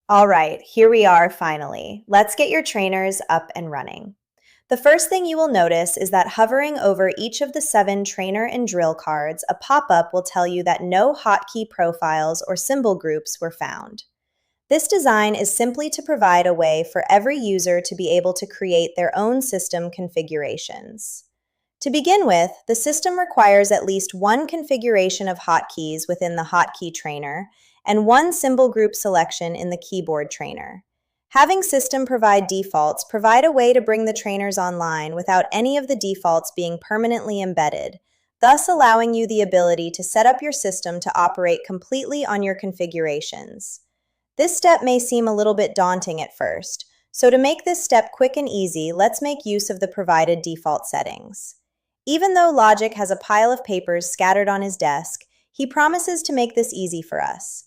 All right, here we are finally. Let's get your trainers up and running. The first thing you will notice is that hovering over each of the 7 trainer and drill cards, a pop-up will tell you that no hotkey profiles or symbol groups were found. This design is simply to provide a way for every user to be able to create their own system configurations. To begin with, the system requires at least one configuration of hotkeys within the hotkey trainer and one symbol group selection in the keyboard trainer. Having system provide defaults provide a way to bring the trainers online without any of the defaults being permanently embedded, thus allowing you the ability to set up your system to operate completely on your configurations. This step may seem a little bit daunting at first, so to make this step quick and easy, let's make use of the provided default settings. Even though Logic has a pile of papers scattered on his desk, he promises to make this easy for us.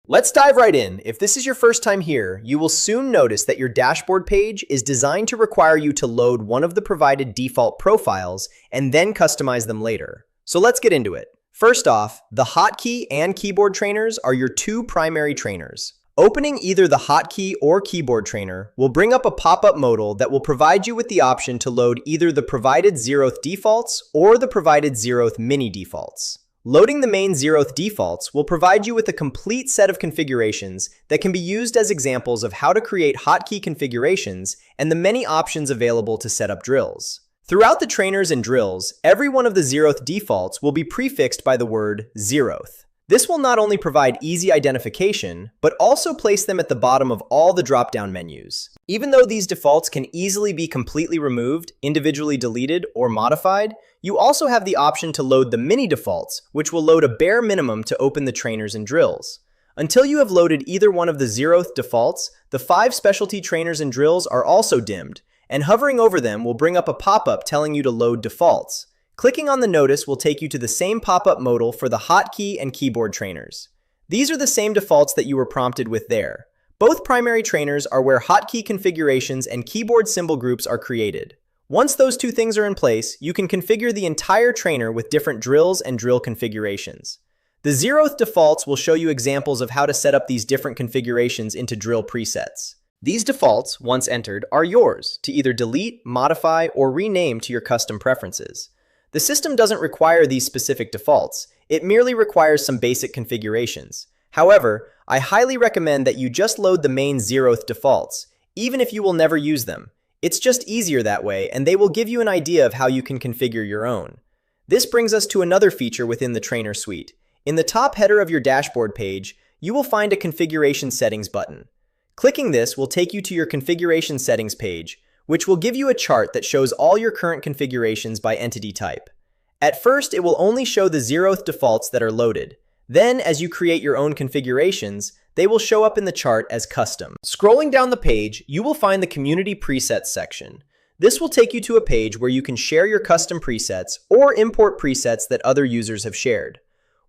Let's dive right in. If this is your first time here, you will soon notice that your dashboard page is designed to require you to load one of the provided default profiles and then customize them later. So let's get into it. First off, the hotkey and keyboard trainers are your 2 primary trainers. Opening either the hotkey or keyboard trainer will bring up a pop-up modal that will provide you with the option to load either the provided 0th defaults or the provided 0th mini defaults. Loading the main 0th defaults will provide you with a complete set of configurations that can be used as examples of how to create hotkey configurations and the many options available to set up drills. Throughout the trainers and drills, every one of the 0th defaults will be prefixed by the word 0th. This will not only provide easy identification, but also place them at the bottom of all the drop-down menus. Even though these defaults can easily be completely removed, individually deleted, or modified, you also have the option to load the mini defaults, which will load a bare minimum to open the trainers and drills. Until you have loaded either one of the 0th defaults, the 5 specialty trainers and drills are also dimmed, and hovering over them will bring up a pop-up telling you to load defaults. Clicking on the notice will take you to the same pop-up modal for the hotkey and keyboard trainers. These are the same defaults that you were prompted with there. Both primary trainers are where hotkey configurations and keyboard symbol groups are created. Once those 2 things are in place, you can configure the entire trainer with different drills and drill configurations. The 0th defaults will show you examples of how to set up these different configurations into drill presets. These defaults, once entered, are yours to either delete, modify, or rename to your custom preferences. The system doesn't require these specific defaults, it merely requires some basic configurations. However, I highly recommend that you just load the main 0th defaults, even if you will never use them. It's just easier that way, and they will give you an idea of how you can configure your own. This brings us to another feature within the Trainer Suite. In the top header of your dashboard page, you will find a Configuration Settings button. Clicking this will take you to your Configuration Settings page, which will give you a chart that shows all your current configurations by entity type. At first, it will only show the 0th defaults that are loaded. Then, as you create your own configurations, they will show up in the chart as custom. Scrolling down the page, you will find the Community Presets section. This will take you to a page where you can share your custom presets or import presets that other users have shared.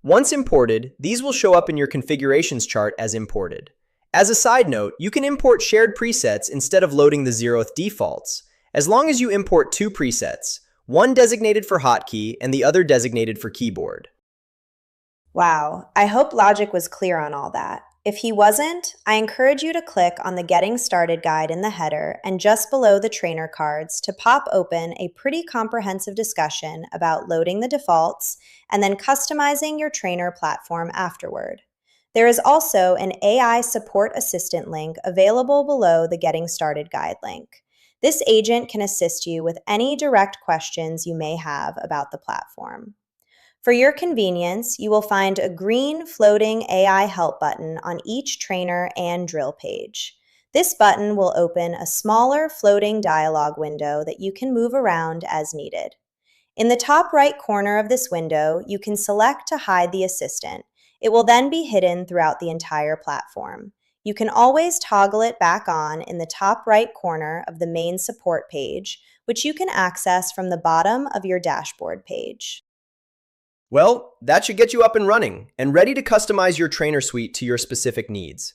Once imported, these will show up in your configurations chart as imported. As a side note, you can import shared presets instead of loading the 0th defaults, as long as you import 2 presets, one designated for hotkey and the other designated for keyboard. Wow, I hope Logic was clear on all that. If he wasn't, I encourage you to click on the Getting Started guide in the header and just below the trainer cards to pop open a pretty comprehensive discussion about loading the defaults and then customizing your trainer platform afterward. There is also an AI support assistant link available below the Getting Started guide link. This agent can assist you with any direct questions you may have about the platform. For your convenience, you will find a green floating AI help button on each trainer and drill page. This button will open a smaller floating dialog window that you can move around as needed. In the top right corner of this window, you can select to hide the assistant. It will then be hidden throughout the entire platform. You can always toggle it back on in the top right corner of the main support page, which you can access from the bottom of your dashboard page. Well, that should get you up and running and ready to customize your trainer suite to your specific needs.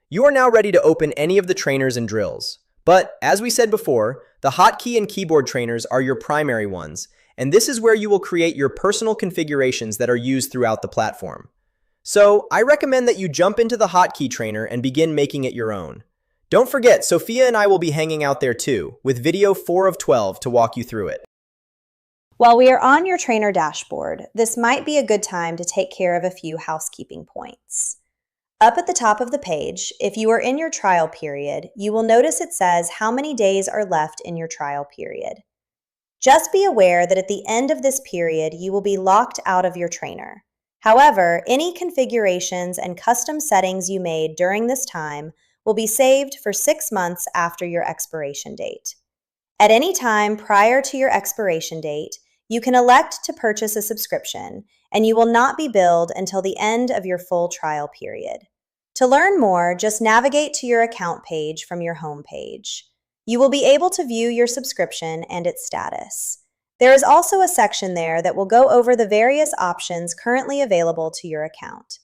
You are now ready to open any of the trainers and drills. But as we said before, the hotkey and keyboard trainers are your primary ones, and this is where you will create your personal configurations that are used throughout the platform. So I recommend that you jump into the hotkey trainer and begin making it your own. Don't forget, Sophia and I will be hanging out there too, with video 4 of 12 to walk you through it. While we are on your trainer dashboard, this might be a good time to take care of a few housekeeping points. Up at the top of the page, if you are in your trial period, you will notice it says how many days are left in your trial period. Just be aware that at the end of this period, you will be locked out of your trainer. However, any configurations and custom settings you made during this time will be saved for 6 months after your expiration date. At any time prior to your expiration date, you can elect to purchase a subscription, and you will not be billed until the end of your full trial period. To learn more, just navigate to your account page from your home page. You will be able to view your subscription and its status. There is also a section there that will go over the various options currently available to your account.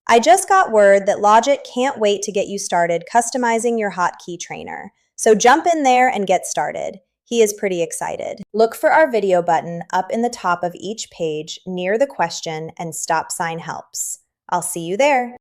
I just got word that Logic can't wait to get you started customizing your hotkey trainer, so jump in there and get started. He is pretty excited. Look for our video button up in the top of each page near the question and stop sign helps. I'll see you there.